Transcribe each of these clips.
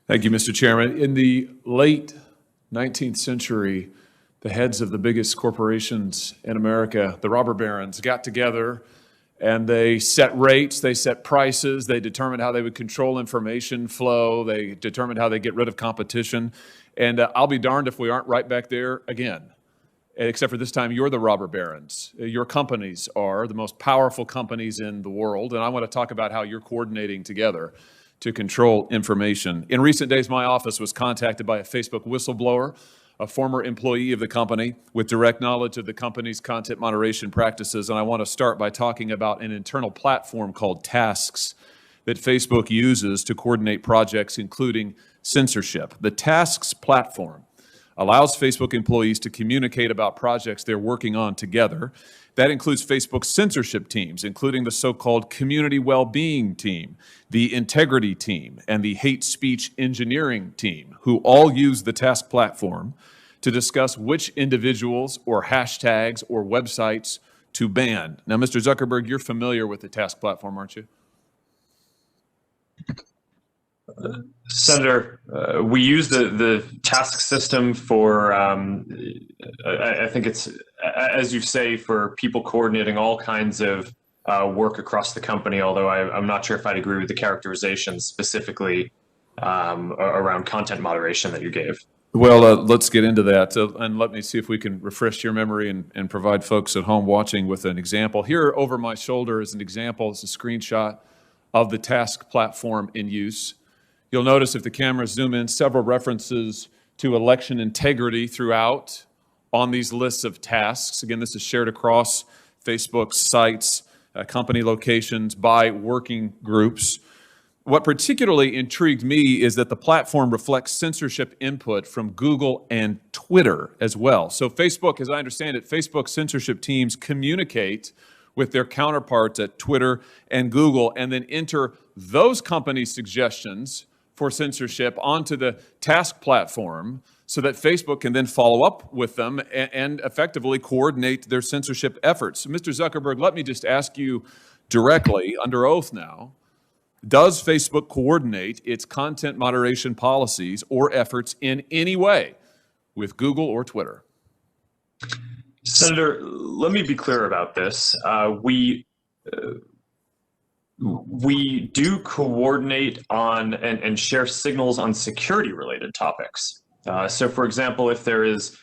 Thank you, Mr. Chairman. In the late 19th century, the heads of the biggest corporations in America, the robber barons, got together and they set rates, they set prices, they determined how they would control information flow, they determined how they get rid of competition. And I'll be darned if we aren't right back there again. Except for this time, you're the robber barons. Your companies are the most powerful companies in the world, and I want to talk about how you're coordinating together to control information. In recent days, my office was contacted by a Facebook whistleblower, a former employee of the company with direct knowledge of the company's content moderation practices, and I want to start by talking about an internal platform called Tasks that Facebook uses to coordinate projects, including censorship. The Tasks platform allows Facebook employees to communicate about projects they're working on together. That includes Facebook's censorship teams, including the so-called community well-being team, the integrity team, and the hate speech engineering team, who all use the Task platform to discuss which individuals or hashtags or websites to ban. Now, Mr. Zuckerberg, you're familiar with the Task platform, aren't you? Senator, we use the task system for, I think it's, as you say, for people coordinating all kinds of work across the company, although I'm not sure if I'd agree with the characterization specifically around content moderation that you gave. Well, let's get into that, and let me see if we can refresh your memory and provide folks at home watching with an example. Here over my shoulder is an example. It's a screenshot of the Task platform in use. You'll notice if the cameras zoom in, several references to election integrity throughout on these lists of tasks. Again, this is shared across Facebook's sites, company locations, by working groups. What particularly intrigued me is that the platform reflects censorship input from Google and Twitter as well. So Facebook, as I understand it, Facebook censorship teams communicate with their counterparts at Twitter and Google and then enter those companies' suggestions for censorship onto the Task platform so that Facebook can then follow up with them and effectively coordinate their censorship efforts. So Mr. Zuckerberg, let me just ask you directly, under oath now, does Facebook coordinate its content moderation policies or efforts in any way with Google or Twitter? Senator, let me be clear about this. We do coordinate on and share signals on security-related topics. So, for example, if there is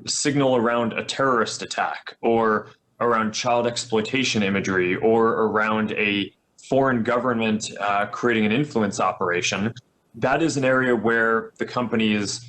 signal around a terrorist attack or around child exploitation imagery or around a foreign government creating an influence operation, that is an area where the companies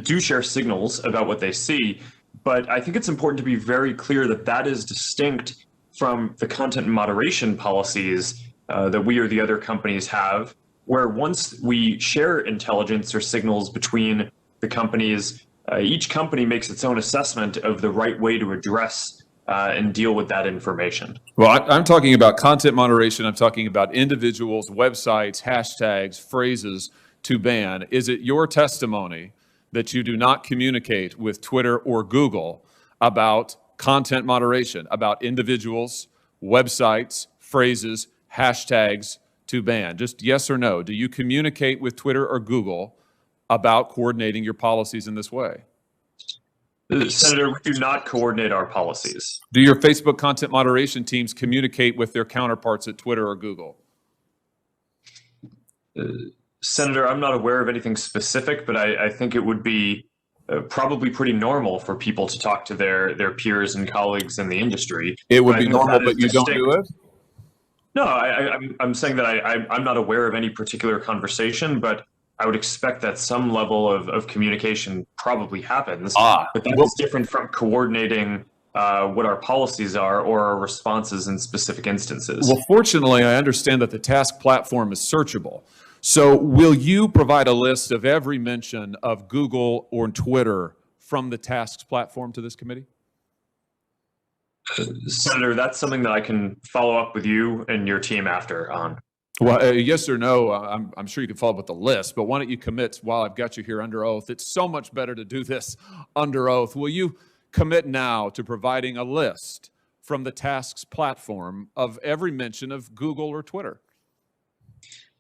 do share signals about what they see. But I think it's important to be very clear that that is distinct from the content moderation policies that we or the other companies have, where once we share intelligence or signals between the companies, each company makes its own assessment of the right way to address and deal with that information. Well, I'm talking about content moderation. I'm talking about individuals, websites, hashtags, phrases to ban. Is it your testimony that you do not communicate with Twitter or Google about content moderation, about individuals, websites, phrases, hashtags to ban? Just yes or no. Do you communicate with Twitter or Google about coordinating your policies in this way? Senator, we do not coordinate our policies. Do your Facebook content moderation teams communicate with their counterparts at Twitter or Google? Senator, I'm not aware of anything specific, but I think it would be probably pretty normal for people to talk to their peers and colleagues in the industry. It would be normal, but you don't do it? No, I'm saying that I'm not aware of any particular conversation, but I would expect that some level of communication probably happens. But that is different from coordinating what our policies are or our responses in specific instances. Well, fortunately, I understand that the Task platform is searchable. So will you provide a list of every mention of Google or Twitter from the Tasks platform to this committee? Senator, that's something that I can follow up with you and your team after on. Well, yes or no, I'm sure you can follow up with the list, but why don't you commit while I've got you here under oath? It's so much better to do this under oath. Will you commit now to providing a list from the Tasks platform of every mention of Google or Twitter?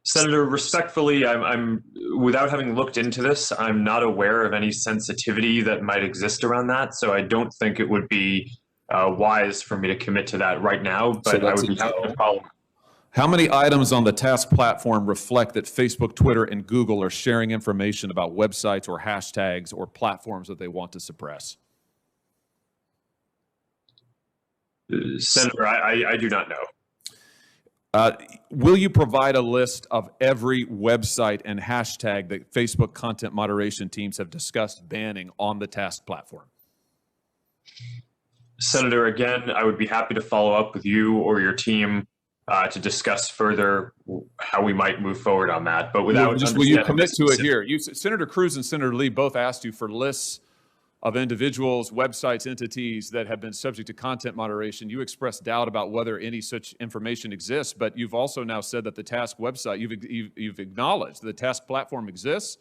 Senator, respectfully, I'm without having looked into this, I'm not aware of any sensitivity that might exist around that. So I don't think it would be wise for me to commit to that right now. But I would be happy to follow. How many items on the task platform reflect that Facebook, Twitter, and Google are sharing information about websites or hashtags or platforms that they want to suppress? Senator, I do not know. Will you provide a list of every website and hashtag that Facebook content moderation teams have discussed banning on the task platform? Senator, again, I would be happy to follow up with you or your team to discuss further how we might move forward on that. But without will you commit to it here? Senator Cruz and Senator Lee both asked you for lists of individuals, websites, entities that have been subject to content moderation. You expressed doubt about whether any such information exists, but you've also now said that the task website, you've acknowledged the task platform exists,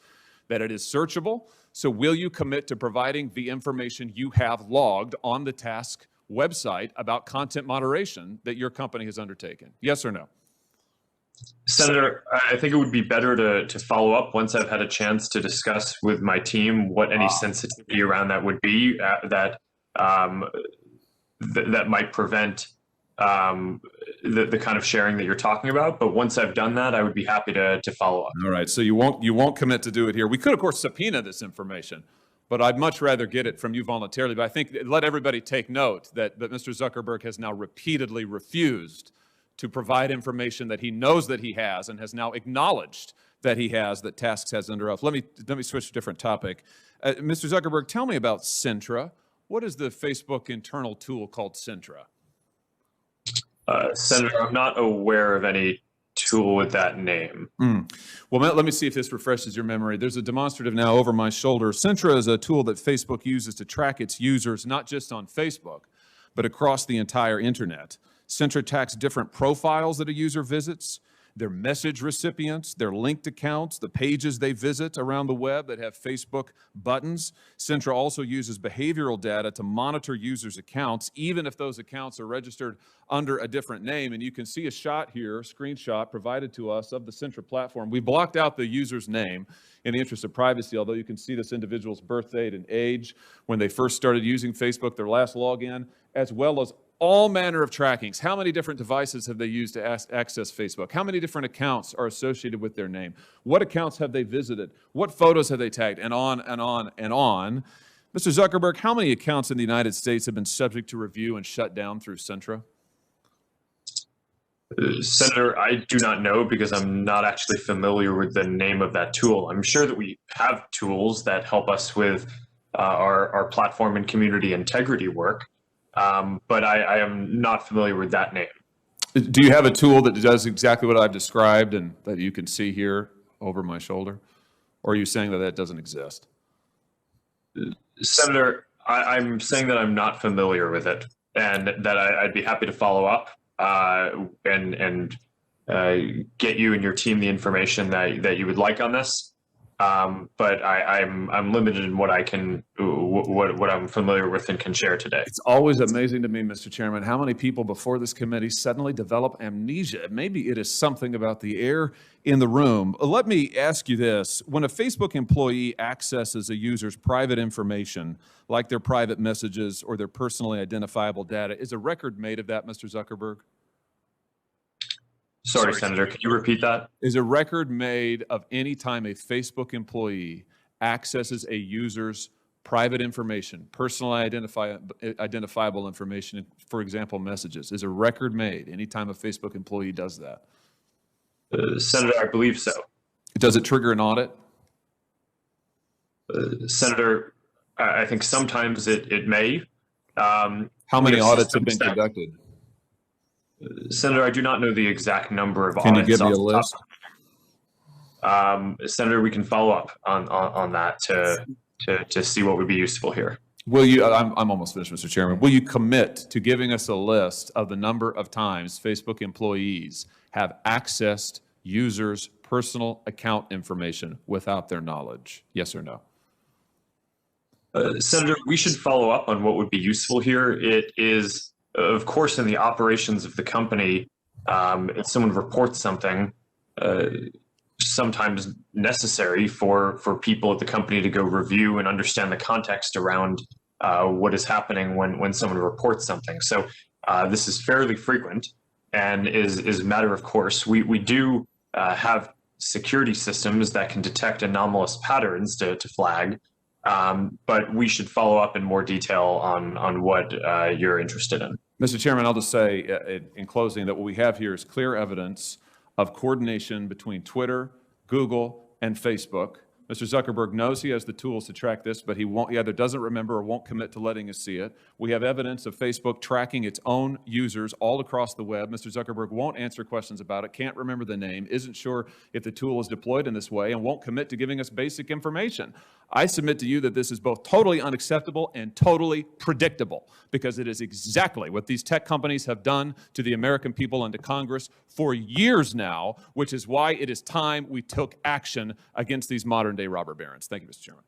that it is searchable. So will you commit to providing the information you have logged on the task website about content moderation that your company has undertaken? Yes or no? Senator, I think it would be better to follow up once I've had a chance to discuss with my team what any sensitivity around that would be that might prevent the kind of sharing that you're talking about. But once I've done that, I would be happy to follow up. All right. So you won't commit to do it here. We could, of course, subpoena this information, but I'd much rather get it from you voluntarily. But I think let everybody take note that Mr. Zuckerberg has now repeatedly refused to provide information that he knows that he has and has now acknowledged that he has, that Tasks has under oath. Let me switch to a different topic. Mr. Zuckerberg, tell me about Cenzura. What is the Facebook internal tool called Cenzura? Senator, I'm not aware of any tool with that name. Well, let me see if this refreshes your memory. There's a demonstrative now over my shoulder. Cenzura is a tool that Facebook uses to track its users, not just on Facebook, but across the entire internet. Cenzura tracks different profiles that a user visits, their message recipients, their linked accounts, the pages they visit around the web that have Facebook buttons. Cenzura also uses behavioral data to monitor users' accounts, even if those accounts are registered under a different name. And you can see a shot here, a screenshot provided to us of the Cenzura platform. We blocked out the user's name in the interest of privacy, although you can see this individual's birth date and age, when they first started using Facebook, their last login, as well as all manner of trackings. How many different devices have they used to access Facebook? How many different accounts are associated with their name? What accounts have they visited? What photos have they tagged? And on and on and on. Mr. Zuckerberg, how many accounts in the United States have been subject to review and shut down through Cenzura? Senator, I do not know because I'm not actually familiar with the name of that tool. I'm sure that we have tools that help us with our platform and community integrity work. But I am not familiar with that name. Do you have a tool that does exactly what I've described and that you can see here over my shoulder? Or are you saying that that doesn't exist? Senator, I'm saying that I'm not familiar with it and that I'd be happy to follow up and get you and your team the information that you would like on this. But I'm limited in what I can, what I'm familiar with and can share today. It's always amazing to me, Mr. Chairman, how many people before this committee suddenly develop amnesia. Maybe it is something about the air in the room. Let me ask you this. When a Facebook employee accesses a user's private information, like their private messages or their personally identifiable data, is a record made of that, Mr. Zuckerberg? Sorry, Senator, can you repeat that? Is a record made of any time a Facebook employee accesses a user's private information, personally identifiable information, for example, messages? Is a record made any time a Facebook employee does that? Senator, I believe so. Does it trigger an audit? Senator, I think sometimes it may. How many audits have been conducted? Senator, I do not know the exact number of audits. Can you give me a list? Senator, we can follow up on that to see what would be useful here. Will you, I'm almost finished, Mr. Chairman. Will you commit to giving us a list of the number of times Facebook employees have accessed users' personal account information without their knowledge? Yes or no? Senator, we should follow up on what would be useful here. It is, of course, in the operations of the company, if someone reports something, sometimes necessary for people at the company to go review and understand the context around what is happening when someone reports something. So this is fairly frequent and is a matter of course. We do have security systems that can detect anomalous patterns to flag, but we should follow up in more detail on what you're interested in. Mr. Chairman, I'll just say in closing that what we have here is clear evidence of coordination between Twitter, Google, and Facebook. Mr. Zuckerberg knows he has the tools to track this, but he either doesn't remember or won't commit to letting us see it. We have evidence of Facebook tracking its own users all across the web. Mr. Zuckerberg won't answer questions about it, can't remember the name, isn't sure if the tool is deployed in this way, and won't commit to giving us basic information. I submit to you that this is both totally unacceptable and totally predictable, because it is exactly what these tech companies have done to the American people and to Congress for years now, which is why it is time we took action against these modern-day robber barons. Thank you, Mr. Chairman.